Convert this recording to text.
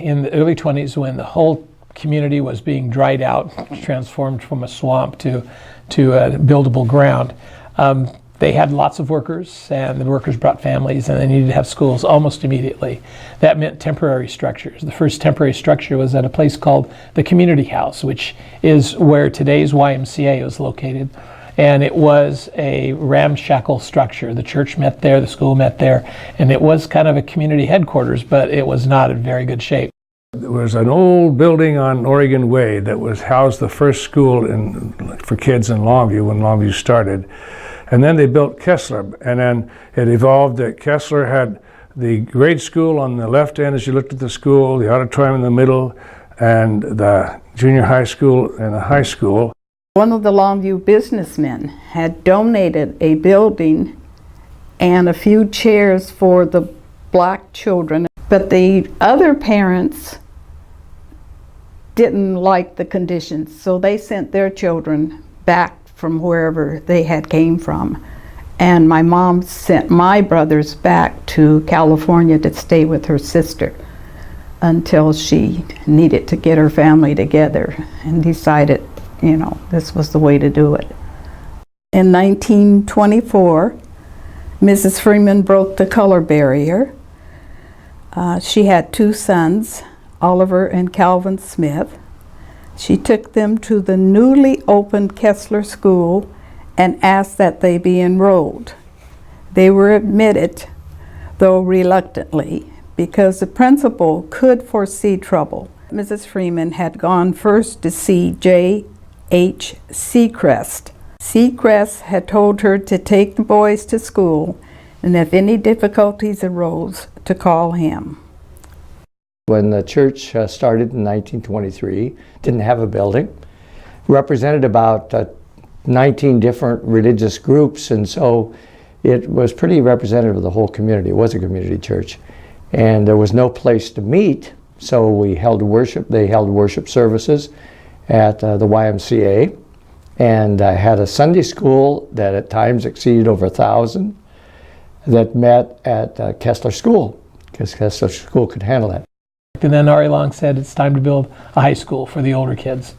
In the early 20s, when the whole community was being dried out, transformed from a swamp to buildable ground, they had lots of workers, and the workers brought families, and they needed to have schools almost immediately. That meant temporary structures. The first temporary structure was at a place called the Community House, which is where today's YMCA is located. And it was a ramshackle structure. The church met there, the school met there, and it was kind of a community headquarters, but it was not in very good shape. There was an old building on Oregon Way that was housed the first school for kids in Longview when Longview started. And then they built Kessler, and then it evolved that Kessler had the grade school on the left end as you looked at the school, the auditorium in the middle, and the junior high school and the high school. One of the Longview businessmen had donated a building and a few chairs for the black children, but the other parents didn't like the conditions, so they sent their children back from wherever they had came from. And my mom sent my brothers back to California to stay with her sister until she needed to get her family together and decided, you know, this was the way to do it. In 1924, Mrs. Freeman broke the color barrier. She had two sons, Oliver and Calvin Smith. She took them to the newly opened Kessler School and asked that they be enrolled. They were admitted, though reluctantly, because the principal could foresee trouble. Mrs. Freeman had gone first to see J.H. Seacrest. Seacrest had told her to take the boys to school, and if any difficulties arose, to call him. When the church started in 1923, didn't have a building, represented about 19 different religious groups, and so it was pretty representative of the whole community. It was a community church, and there was no place to meet, so we held worship. They held worship services at the YMCA, and had a Sunday school that at times exceeded over 1,000 that met at Kessler School, because Kessler School could handle that. And then Ari Long said it's time to build a high school for the older kids.